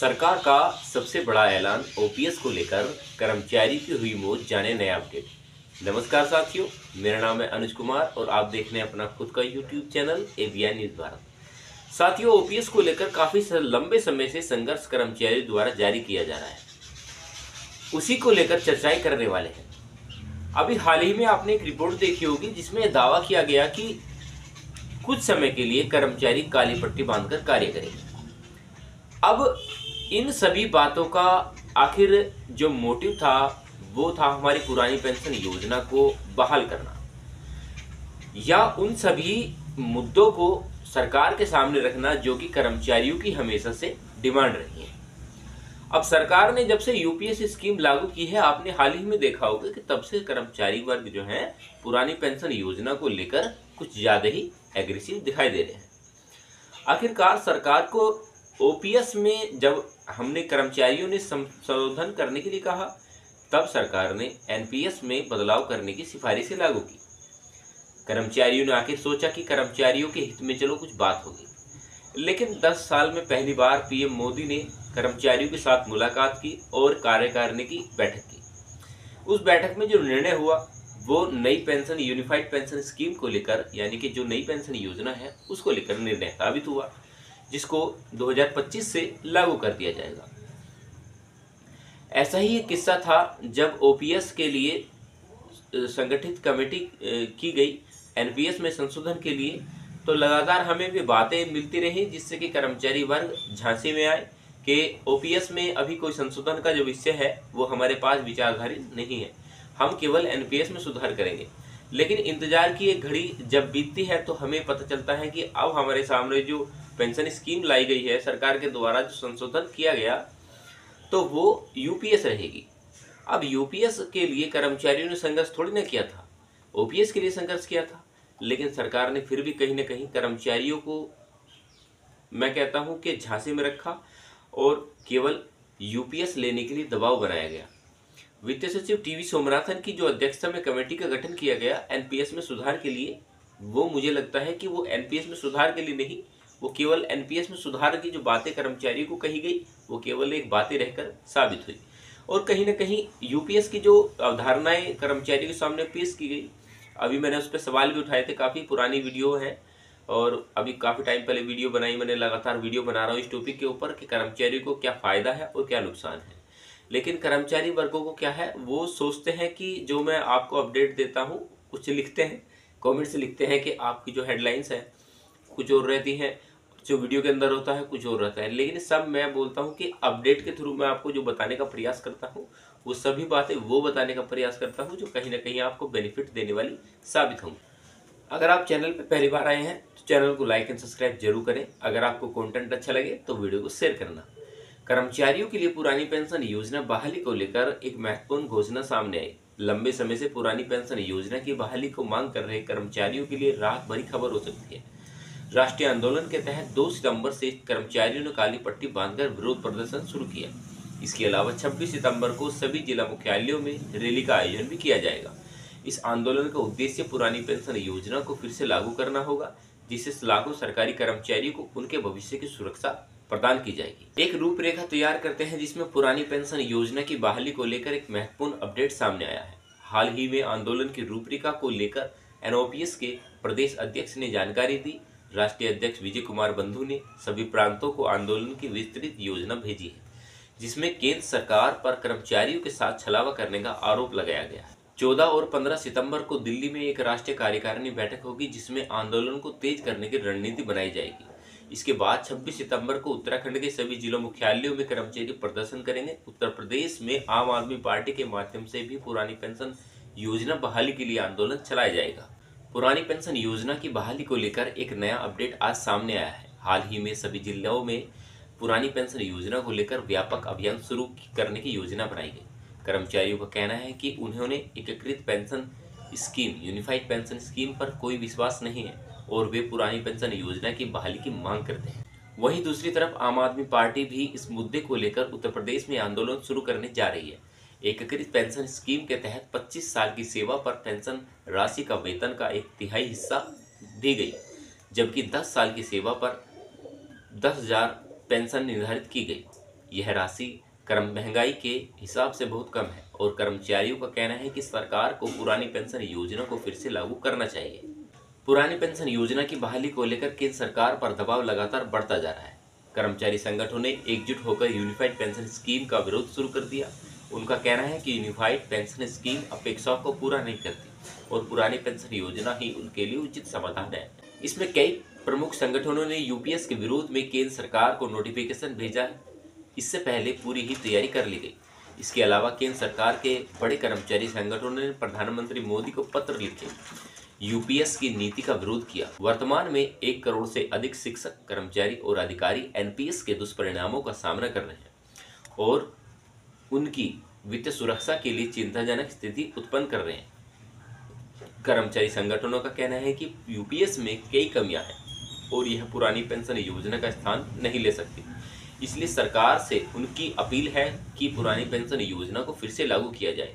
सरकार का सबसे बड़ा ऐलान ओपीएस को लेकर कर्मचारी की हुई मौत, जाने नया अपडेट। नमस्कार साथियों, मेरा नाम है अनुज कुमार और आप देख रहे हैं अपना खुद का YouTube channel ABN news Bharat. साथियों, ओपीएस को लेकर काफी लंबे समय से संघर्ष कर्मचारियों द्वारा जारी किया जा रहा है, उसी को लेकर चर्चाएं करने वाले हैं। अभी हाल ही में आपने एक रिपोर्ट देखी होगी जिसमें दावा किया गया कि कुछ समय के लिए कर्मचारी काली पट्टी बांधकर कार्य करेंगे। अब इन सभी बातों का आखिर जो मोटिव था वो था हमारी पुरानी पेंशन योजना को बहाल करना, या उन सभी मुद्दों को सरकार के सामने रखना जो कि कर्मचारियों की हमेशा से डिमांड रही है। अब सरकार ने जब से यूपीएस स्कीम लागू की है, आपने हाल ही में देखा होगा कि तब से कर्मचारी वर्ग जो है पुरानी पेंशन योजना को लेकर कुछ ज्यादा ही एग्रेसिव दिखाई दे रहे हैं। आखिरकार सरकार को ओपीएस में जब हमने कर्मचारियों ने संशोधन करने के लिए कहा, तब सरकार ने एनपीएस में बदलाव करने की सिफारिशें लागू की। कर्मचारियों ने आखिर सोचा कि कर्मचारियों के हित में चलो कुछ बात होगी, लेकिन 10 साल में पहली बार पीएम मोदी ने कर्मचारियों के साथ मुलाकात की और कार्यकारिणी की बैठक की। उस बैठक में जो निर्णय हुआ वो नई पेंशन यूनिफाइड पेंशन स्कीम को लेकर, यानी कि जो नई पेंशन योजना है उसको लेकर निर्णय साबित हुआ, जिसको 2025 से लागू कर दिया जाएगा। ऐसा ही एक किस्सा था जब ओपीएस के लिए संगठित कमेटी की गई एनपीएस में संशोधन के लिए, तो लगातार हमें भी बातें मिलती रही जिससे कि कर्मचारी वर्ग झांसे में आए कि ओपीएस में अभी कोई संशोधन का जो विषय है वो हमारे पास विचारधारी नहीं है, हम केवल एनपीएस में सुधार करेंगे। लेकिन इंतजार की एक घड़ी जब बीतती है तो हमें पता चलता है कि अब हमारे सामने जो पेंशन स्कीम लाई गई है सरकार के द्वारा, जो संशोधन किया गया, तो वो यूपीएस रहेगी। अब यूपीएस के लिए कर्मचारियों ने संघर्ष थोड़ी ना किया था, ओपीएस के लिए संघर्ष किया था, लेकिन सरकार ने फिर भी कहीं ना कहीं कर्मचारियों को, मैं कहता हूं कि झांसे में रखा और केवल यूपीएस लेने के लिए दबाव बनाया गया। वित्त सचिव टीवी सोमनाथन की जो अध्यक्षता में कमेटी का गठन किया गया एनपीएस में सुधार के लिए, वो मुझे लगता है कि वो एनपीएस में सुधार के लिए नहीं, वो केवल एनपीएस में सुधार की जो बातें कर्मचारियों को कही गई वो केवल एक बातें रहकर साबित हुई, और कहीं ना कहीं यूपीएस की जो अवधारणाएं कर्मचारियों के सामने पेश की गई, अभी मैंने उस पर सवाल भी उठाए थे। काफ़ी पुरानी वीडियो है और अभी काफ़ी टाइम पहले वीडियो बनाई, मैंने लगातार वीडियो बना रहा हूँ इस टॉपिक के ऊपर कि कर्मचारियों को क्या फ़ायदा है और क्या नुकसान है। लेकिन कर्मचारी वर्गों को क्या है, वो सोचते हैं कि जो मैं आपको अपडेट देता हूँ, कुछ लिखते हैं कमेंट से, लिखते हैं कि आपकी जो हेडलाइंस है कुछ और रहती हैं, जो वीडियो के अंदर होता है कुछ और रहता है। लेकिन सब मैं बोलता हूँ कि अपडेट के थ्रू मैं आपको जो बताने का प्रयास करता हूँ वो सभी बातें वो बताने का प्रयास करता हूँ जो कहीं ना कहीं आपको बेनिफिट देने वाली साबित होंगी। अगर आप चैनल पर पहली बार आए हैं तो चैनल को लाइक एंड सब्सक्राइब जरूर करें। अगर आपको कंटेंट अच्छा लगे तो वीडियो को शेयर करना। कर्मचारियों के लिए पुरानी पेंशन योजना बहाली को लेकर एक महत्वपूर्ण घोषणा सामने आई। लंबे समय से पुरानी पेंशन योजना की बहाली को मांग कर रहे कर्मचारियों के लिए राहत भरी खबर हो सकती है। राष्ट्रीय आंदोलन के तहत 2 सितंबर से कर्मचारियों ने काली पट्टी बांधकर विरोध प्रदर्शन शुरू किया। इसके अलावा 26 सितंबर को सभी जिला मुख्यालयों में रैली का आयोजन भी किया जाएगा। इस आंदोलन का उद्देश्य पुरानी पेंशन योजना को फिर से लागू करना होगा, जिससे लाखों सरकारी कर्मचारियों को उनके भविष्य की सुरक्षा प्रदान की जाएगी। एक रूपरेखा तैयार करते हैं जिसमें पुरानी पेंशन योजना की बहाली को लेकर एक महत्वपूर्ण अपडेट सामने आया है। हाल ही में आंदोलन की रूपरेखा को लेकर एनओपीएस के प्रदेश अध्यक्ष ने जानकारी दी। राष्ट्रीय अध्यक्ष विजय कुमार बंधु ने सभी प्रांतों को आंदोलन की विस्तृत योजना भेजी है, जिसमें केंद्र सरकार पर कर्मचारियों के साथ छलावा करने का आरोप लगाया गया है। 14 और 15 सितंबर को दिल्ली में एक राष्ट्रीय कार्यकारिणी बैठक होगी जिसमें आंदोलन को तेज करने की रणनीति बनाई जाएगी। इसके बाद 26 सितंबर को उत्तराखंड के सभी जिला मुख्यालयों में कर्मचारी प्रदर्शन करेंगे। उत्तर प्रदेश में आम आदमी पार्टी के माध्यम से भी पुरानी पेंशन योजना बहाली के लिए आंदोलन चलाया जाएगा। पुरानी पेंशन योजना की बहाली को लेकर एक नया अपडेट आज सामने आया है। हाल ही में सभी जिलों में पुरानी पेंशन योजना को लेकर व्यापक अभियान शुरू करने की योजना बनाई गई। कर्मचारियों का कहना है कि उन्होंने एकीकृत pension scheme unified pension scheme पर कोई विश्वास नहीं है और वे पुरानी पेंशन योजना की बहाली की मांग करते हैं। वहीं दूसरी तरफ आम आदमी पार्टी भी इस मुद्दे को लेकर उत्तर प्रदेश में आंदोलन शुरू करने जा रही है। एकीकृत पेंशन स्कीम के तहत 25 साल की सेवा पर पेंशन राशि का वेतन का 1/3 हिस्सा दी गई, जबकि 10 साल की सेवा पर 10,000 पेंशन निर्धारित की गई। यह राशि महंगाई के हिसाब से बहुत कम है और कर्मचारियों का कहना है कि सरकार को पुरानी पेंशन योजना को फिर से लागू करना चाहिए। पुरानी पेंशन योजना की बहाली को लेकर केंद्र सरकार पर दबाव लगातार बढ़ता जा रहा है। कर्मचारी संगठनों ने एकजुट होकर यूनिफाइड पेंशन स्कीम का विरोध शुरू कर दिया। उनका कहना है कि यूनिफाइड पेंशन स्कीम अपेक्षाओं को पूरा नहीं करती और पुरानी पेंशन योजना ही उनके लिए उचित समाधान है। इसमें कई प्रमुख संगठनों ने यूपीएस के विरोध में केंद्र सरकार को नोटिफिकेशन भेजा है। इससे पहले पूरी ही तैयारी कर ली गई। इसके अलावा केंद्र सरकार के बड़े कर्मचारी संगठनों ने प्रधानमंत्री मोदी को पत्र लिखे यूपीएस की नीति का विरोध किया। वर्तमान में 1 करोड़ से अधिक शिक्षक, कर्मचारी और अधिकारी एनपीएस के दुष्परिणामों का सामना कर रहे हैं और उनकी वित्तीय सुरक्षा के लिए चिंताजनक स्थिति उत्पन्न कर रहे हैं। कर्मचारी संगठनों का कहना है कि यूपीएस में कई कमियां हैं और यह पुरानी पेंशन योजना का स्थान नहीं ले सकती। इसलिए सरकार से उनकी अपील है कि पुरानी पेंशन योजना को फिर से लागू किया जाए,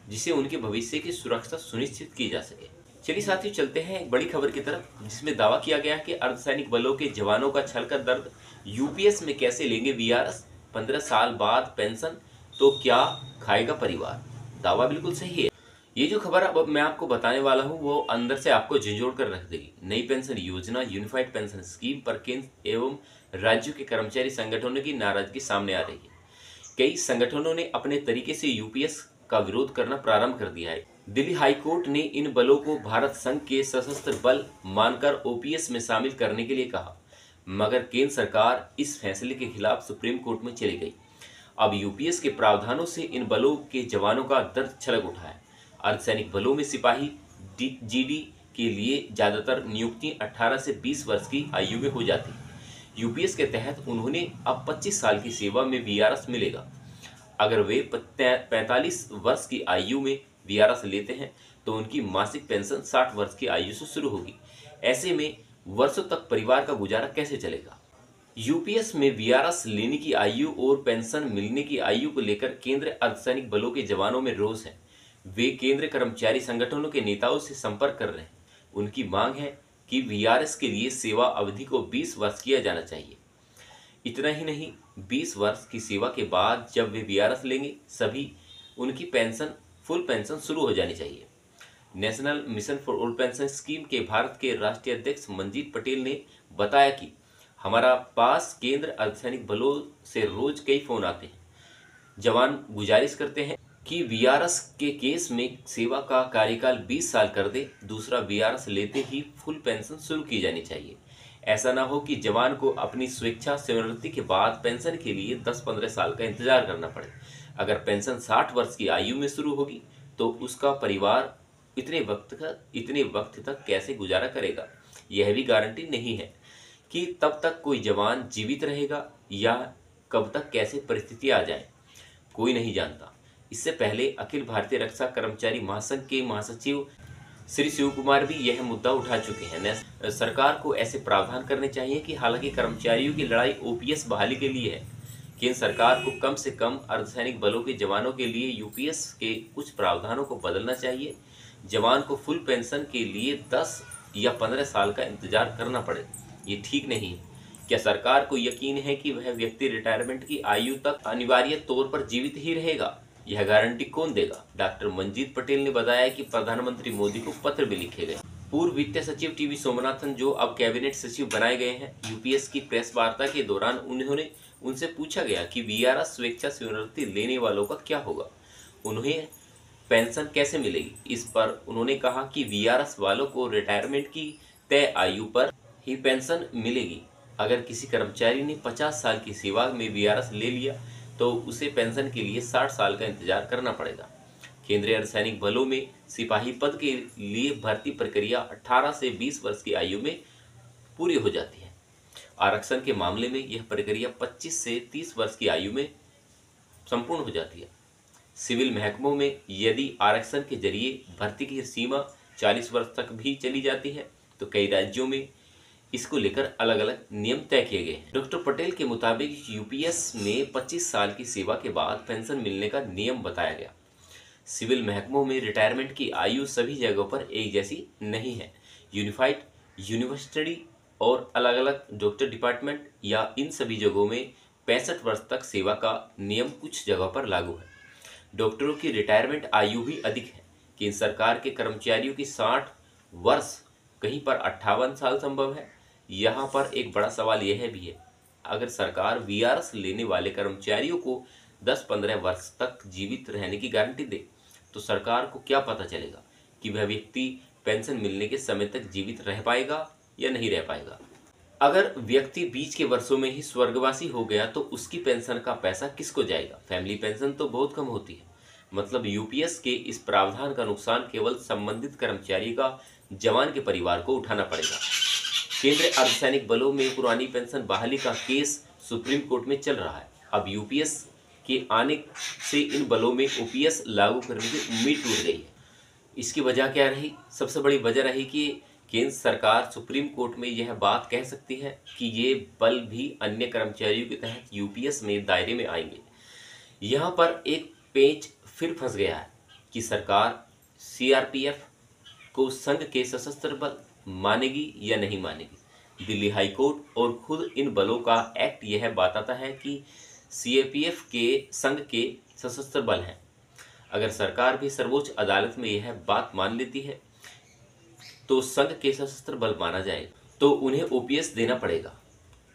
जिससे उनके भविष्य की सुरक्षा सुनिश्चित की जा सके। चलिए साथियों, चलते हैं एक बड़ी खबर की तरफ, जिसमें दावा किया गया है कि अर्धसैनिक बलों के जवानों का छलकर दर्द, यूपीएस में कैसे लेंगे वीआरएस, 15 साल बाद पेंशन तो क्या खाएगा परिवार। दावा बिल्कुल सही है। ये जो खबर अब मैं आपको बताने वाला हूँ वो अंदर से आपको झंझोड़ कर रख देगी। नई पेंशन योजना यूनिफाइड पेंशन स्कीम पर केंद्र एवं राज्यों के कर्मचारी संगठनों की नाराजगी सामने आ रही है। कई संगठनों ने अपने तरीके से यूपीएस का विरोध करना प्रारंभ कर दिया है। दिल्ली हाईकोर्ट ने इन बलों को भारत संघ के सशस्त्र बल मानकर ओपीएस में शामिल करने के लिए कहा, मगर केंद्र सरकार इस फैसले के खिलाफ सुप्रीम कोर्ट में चली गई। अब यूपीएस के प्रावधानों से इन बलों के जवानों का दर्द छलक उठा है। अर्धसैनिक बलों में सिपाही जीडी के लिए ज्यादातर नियुक्ति 18 से 20 वर्ष की आयु में हो जाती है। यूपीएस के तहत उन्होंने अब 25 साल की सेवा में वीआरएस मिलेगा। अगर वे 45 वर्ष की आयु में वीआरएस लेते हैं तो उनकी मासिक पेंशन 60 वर्ष की आयु से शुरू होगी। ऐसे में वर्षों तक परिवार का गुजारा कैसे चलेगा। यूपीएस में वीआरएस लेने की आयु और पेंशन मिलने की आयु को लेकर केंद्रीय अर्धसैनिक बलों के जवानों में रोष है। वे केंद्रीय कर्मचारी संगठनों के नेताओं से संपर्क कर रहे हैं। उनकी मांग है कि वीआरएस के लिए सेवा अवधि को 20 वर्ष किया जाना चाहिए। इतना ही नहीं, 20 वर्ष की सेवा के बाद जब वे वीआरएस लेंगे सभी उनकी पेंशन फुल पेंशन शुरू हो जानी चाहिए। National mission for old pension scheme के भारत के राष्ट्रीय अध्यक्ष मंजीत पटेल ने बताया कि हमारा पास केंद्र अर्धसैनिक बलों से रोज कई फोन आते हैं। जवान गुजारिश करते हैं कि वीआरएस के केस में सेवा का कार्यकाल 20 साल कर दे, दूसरा वीआरएस लेते ही फुल पेंशन शुरू की जानी चाहिए। ऐसा ना हो कि जवान को अपनी स्वेच्छा सेवानिवृत्ति के बाद पेंशन के लिए 10-15 साल का इंतजार करना पड़े। अगर पेंशन 60 वर्ष की आयु में शुरू होगी तो उसका परिवार इतने वक्त तक कैसे गुजारा करेगा। यह भी गारंटी नहीं है कि तब तक कोई जवान जीवित रहेगा या कब तक कैसे परिस्थिति आ जाए, कोई नहीं जानता। इससे पहले अखिल भारतीय रक्षा कर्मचारी महासंघ के महासचिव श्री शिव कुमार भी यह मुद्दा उठा चुके हैं। सरकार को ऐसे प्रावधान करने चाहिए कि हालांकि कर्मचारियों की लड़ाई ओपीएस बहाली के लिए है, केंद्र सरकार को कम से कम अर्धसैनिक बलों के जवानों के लिए यूपीएस के कुछ प्रावधानों को बदलना चाहिए। जवान को फुल पेंशन के लिए 10 या 15 साल का इंतजार करना पड़े, ये ठीक नहीं है। क्या सरकार को यकीन है कि वह व्यक्ति रिटायरमेंट की आयु तक अनिवार्य तौर पर जीवित ही रहेगा? यह गारंटी कौन देगा? डॉक्टर मंजीत पटेल ने बताया कि प्रधानमंत्री मोदी को पत्र भी लिखे गए। पूर्व वित्त सचिव टीवी सोमनाथन, जो अब कैबिनेट सचिव बनाए गए हैं, यूपीएस की प्रेस वार्ता के दौरान उनसे पूछा गया कि वीआरएस स्वेच्छा सेवानिवृत्ति लेने वालों का क्या होगा, उन्हें पेंशन कैसे मिलेगी। इस पर उन्होंने कहा कि वीआरएस वालों को रिटायरमेंट की तय आयु पर ही पेंशन मिलेगी। अगर किसी कर्मचारी ने 50 साल की सेवा में वीआरएस ले लिया तो उसे पेंशन के लिए 60 साल का इंतजार करना पड़ेगा। केंद्रीय अर्धसैनिक बलों में सिपाही पद के लिए भर्ती प्रक्रिया 18 से 20 वर्ष की आयु में पूरी हो जाती है। आरक्षण के मामले में यह प्रक्रिया 25 से 30 वर्ष की आयु में संपूर्ण हो जाती है। सिविल महकमों में यदि आरक्षण के जरिए भर्ती की सीमा 40 वर्ष तक भी चली जाती है तो कई राज्यों में इसको लेकर अलग अलग नियम तय किए गए हैं। डॉक्टर पटेल के मुताबिक यूपीएस में 25 साल की सेवा के बाद पेंशन मिलने का नियम बताया गया। सिविल महकमों में रिटायरमेंट की आयु सभी जगहों पर एक जैसी नहीं है। यूनिवर्सिटी और अलग अलग डॉक्टर डिपार्टमेंट या इन सभी जगहों में 65 वर्ष तक सेवा का नियम कुछ जगह पर लागू है। डॉक्टरों की रिटायरमेंट आयु भी अधिक है। केंद्र सरकार के कर्मचारियों की 60 वर्ष, कहीं पर 58 साल संभव है। यहाँ पर एक बड़ा सवाल यह भी है, अगर सरकार वीआरएस लेने वाले कर्मचारियों को 10-15 वर्ष तक जीवित रहने की गारंटी दे, तो सरकार को क्या पता चलेगा कि वह व्यक्ति पेंशन मिलने के समय तक जीवित रह पाएगा या नहीं रह पाएगा। अगर व्यक्ति बीच के वर्षों में ही स्वर्गवासी हो गया तो उसकी पेंशन का पैसा किसको जाएगा? फैमिली पेंशन तो बहुत कम होती है। मतलब यूपीएस के इस प्रावधान का नुकसान केवल संबंधित कर्मचारी का जवान के परिवार को उठाना पड़ेगा। केंद्रीय अर्धसैनिक बलों में पुरानी पेंशन बहाली का केस सुप्रीम कोर्ट में चल रहा है। अब यूपीएस के आने से इन बलों में ओपीएस लागू करने की उम्मीद टूट गई है। इसकी वजह क्या रही? सबसे बड़ी वजह रही कि केंद्र सरकार सुप्रीम कोर्ट में यह बात कह सकती है कि ये बल भी अन्य कर्मचारियों के तहत यूपीएस में दायरे में आएंगे। यहाँ पर एक पेच फिर फंस गया है कि सरकार सीआरपीएफ को संघ के सशस्त्र बल मानेगी या नहीं मानेगी। दिल्ली हाईकोर्ट और खुद इन बलों का एक्ट यह बताता है कि सीआरपीएफ के संघ के सशस्त्र बल हैं। अगर सरकार भी सर्वोच्च अदालत में यह बात मान लेती है तो संघ के सशस्त्र बल माना जाएगा, तो उन्हें ओपीएस देना पड़ेगा।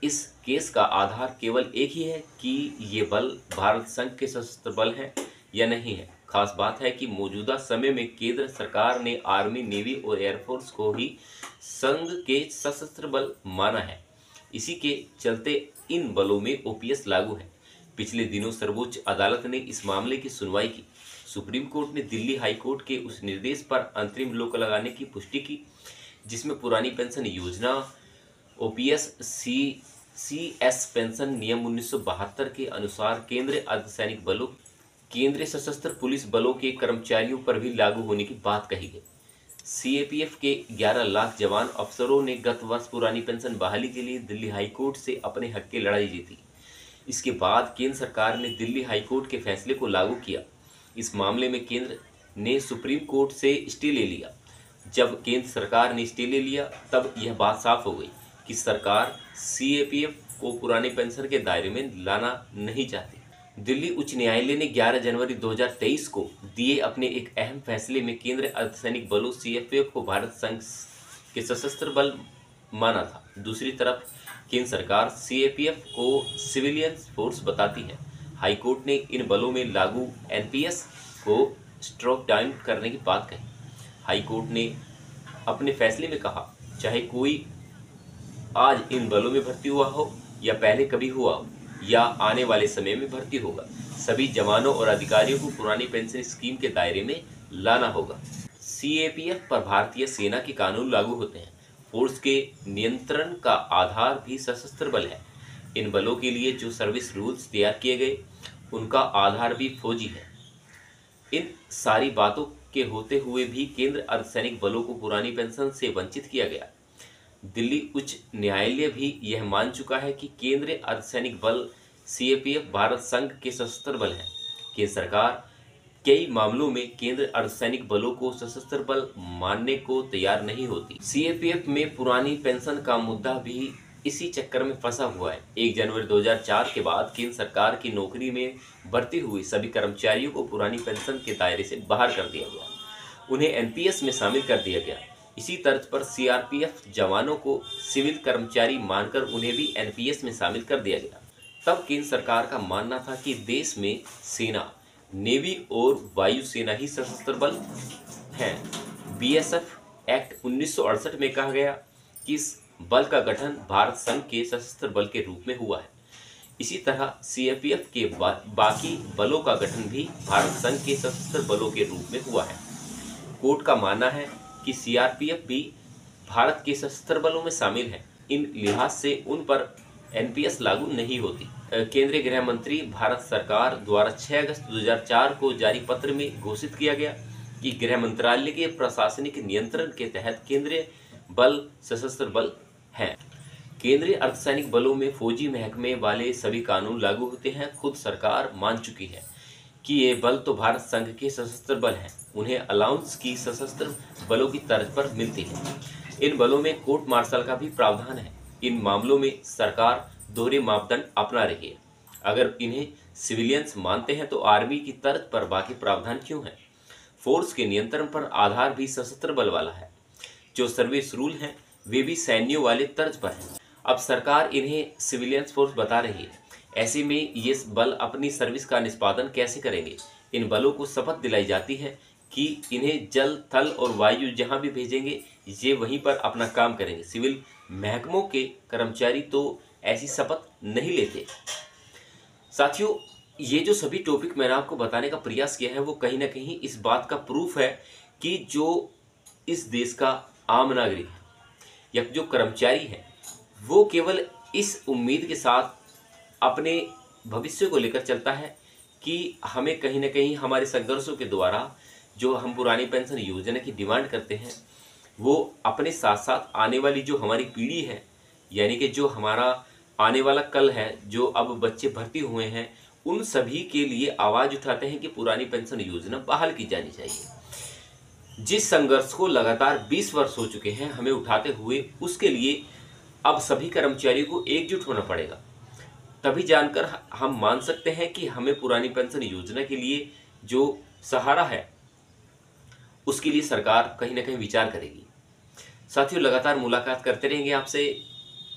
इस केस का आधार केवल एक ही है कि ये बल भारत संघ के सशस्त्र बल हैं या नहीं है। खास बात है कि मौजूदा समय में केंद्र सरकार ने आर्मी, नेवी और एयरफोर्स को ही संघ के सशस्त्र बल माना है। इसी के चलते इन बलों में ओपीएस लागू है। पिछले दिनों सर्वोच्च अदालत ने इस मामले की सुनवाई की। सुप्रीम कोर्ट ने दिल्ली हाई कोर्ट के उस निर्देश पर अंतरिम रोक लगाने की पुष्टि की जिसमें पुरानी पेंशन योजना ओपीएस सीएस पेंशन नियम 1972 के अनुसार केंद्रीय अर्धसैनिक बलों, केंद्रीय सशस्त्र पुलिस बलों के कर्मचारियों पर भी लागू होने की बात कही गई। सीएपीएफ के 11 लाख जवान अफसरों ने गत वर्ष पुरानी पेंशन बहाली के लिए दिल्ली हाई कोर्ट से अपने हक की लड़ाई जीती। इसके बाद केंद्र सरकार ने दिल्ली हाई कोर्ट के फैसले को लागू किया। इस मामले में केंद्र ने सुप्रीम कोर्ट से स्टे ले लिया। जब केंद्र सरकार ने स्टे ले लिया तब यह बात साफ हो गई कि सरकार सीएपीएफ को पुरानी पेंशन के दायरे में लाना नहीं चाहती। दिल्ली उच्च न्यायालय ने 11 जनवरी 2023 को दिए अपने एक अहम फैसले में केंद्रीय अर्धसैनिक बलों सीएपीएफ को भारत संघ के सशस्त्र बल माना था। दूसरी तरफ केंद्र सरकार सीएपीएफ को सिविलियन फोर्स बताती है। हाईकोर्ट ने इन बलों में लागू एनपीएस को स्ट्रोक डाउन करने की बात कही। हाईकोर्ट ने अपने फैसले में कहा, चाहे कोई आज इन बलों में भर्ती हुआ हो या पहले कभी हुआ हो या आने वाले समय में भर्ती होगा, सभी जवानों और अधिकारियों को पुरानी पेंशन स्कीम के दायरे में लाना होगा। सीएपीएफ पर भारतीय सेना के कानून लागू होते हैं। फोर्स के नियंत्रण का आधार भी सशस्त्र बल है। इन बलों के लिए जो सर्विस रूल्स तैयार किए गए उनका आधार भी फौजी है। इन सारी बातों के होते हुए भी केंद्र अर्धसैनिक बलों को पुरानी पेंशन से वंचित किया गया। दिल्ली उच्च न्यायालय भी यह मान चुका है कि केंद्रीय अर्धसैनिक बल सीएपीएफ भारत संघ के सशस्त्र बल हैं। केंद्र सरकार कई मामलों में केंद्र अर्धसैनिक बलों को सशस्त्र बल मानने को तैयार नहीं होती। सीएपीएफ में पुरानी पेंशन का मुद्दा भी इसी चक्कर में फंसा हुआ है। 1 जनवरी 2004 के बाद केंद्र सरकार की नौकरी में भर्ती हुए सभी कर्मचारियों को पुरानी पेंशन के दायरे से बाहर कर दिया गया, उन्हें एनपीएस में शामिल कर दिया गया। इसी तर्ज पर सीआरपीएफ जवानों को सिविल कर्मचारी मानकर उन्हें भी एनपीएस में शामिल कर दिया गया। तब केंद्र सरकार का मानना था कि देश में सेना, नेवी और वायुसेना ही सशस्त्र बल हैं। बीएसएफ एक्ट 1968 में कहा गया कि इस बल का गठन भारत संघ के सशस्त्र बल के रूप में हुआ है। इसी तरह सीएपीएफ के बाकी बलों का गठन भी भारत संघ के सशस्त्र बलों के रूप में हुआ है। कोर्ट का मानना है कि सीआरपीएफ भी भारत के सशस्त्र बलों में शामिल है। इन लिहाज से उन पर एनपीएस लागू नहीं होती। केंद्रीय गृह मंत्री भारत सरकार द्वारा 6 अगस्त 2004 को जारी पत्र में घोषित किया गया कि गृह मंत्रालय के प्रशासनिक नियंत्रण के तहत केंद्रीय बल सशस्त्र बल हैं। केंद्रीय अर्धसैनिक बलों में फौजी महकमे वाले सभी कानून लागू होते हैं। खुद सरकार मान चुकी है कि ये बल तो भारत संघ के सशस्त्र बल हैं, उन्हें अलाउंस की सशस्त्र बलों की तर्ज पर मिलती है। इन बलों में कोर्ट मार्शल का भी प्रावधान है। इन मामलों में सरकार दोहरे मापदंड अपना रही है। अगर इन्हें सिविलियंस मानते हैं तो आर्मी की तर्ज पर बाकी प्रावधान क्यों है? फोर्स के नियंत्रण पर आधार भी सशस्त्र बल वाला है। जो सर्विस रूल हैं वे भी सैन्यों वाले तर्ज पर हैं। अब सरकार इन्हें सिविलियंस फोर्स बता रही है। ऐसे में ये बल अपनी सर्विस का निष्पादन कैसे करेंगे? इन बलों को शपथ दिलाई जाती है कि इन्हें जल, थल और वायु जहां भी भेजेंगे ये वहीं पर अपना काम करेंगे। सिविल महकमों के कर्मचारी तो ऐसी शपथ नहीं लेते। साथियों, ये जो सभी टॉपिक मैंने आपको बताने का प्रयास किया है वो कहीं ना कहीं इस बात का प्रूफ है कि जो इस देश का आम नागरिक है या जो कर्मचारी है वो केवल इस उम्मीद के साथ अपने भविष्य को लेकर चलता है कि हमें कहीं ना कहीं हमारे संघर्षों के द्वारा जो हम पुरानी पेंशन योजना की डिमांड करते हैं वो अपने साथ साथ आने वाली जो हमारी पीढ़ी है, यानी कि जो हमारा आने वाला कल है, जो अब बच्चे भर्ती हुए हैं, उन सभी के लिए आवाज़ उठाते हैं कि पुरानी पेंशन योजना बहाल की जानी चाहिए। जिस संघर्ष को लगातार 20 वर्ष हो चुके हैं हमें उठाते हुए, उसके लिए अब सभी कर्मचारियों को एकजुट होना पड़ेगा। तभी जानकर हम मान सकते हैं कि हमें पुरानी पेंशन योजना के लिए जो सहारा है उसके लिए सरकार कहीं ना कहीं विचार करेगी। साथियों, लगातार मुलाकात करते रहेंगे आपसे।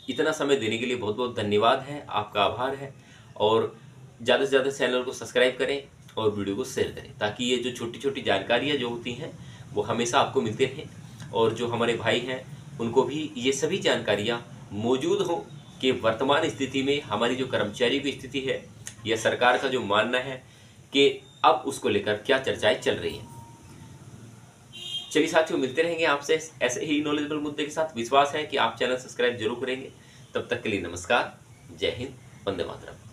इतना समय देने के लिए बहुत बहुत धन्यवाद है, आपका आभार है। और ज़्यादा से ज़्यादा चैनल को सब्सक्राइब करें और वीडियो को शेयर करें ताकि ये जो छोटी छोटी जानकारियाँ जो होती हैं वो हमेशा आपको मिलते रहें और जो हमारे भाई हैं उनको भी ये सभी जानकारियाँ मौजूद हों कि वर्तमान स्थिति में हमारी जो कर्मचारी की स्थिति है या सरकार का जो मानना है कि अब उसको लेकर क्या चर्चाएं चल रही हैं। चलिए साथियों, मिलते रहेंगे आपसे ऐसे ही नॉलेजेबल मुद्दे के साथ। विश्वास है कि आप चैनल सब्सक्राइब जरूर करेंगे। तब तक के लिए नमस्कार, जय हिंद, वंदे मातरम।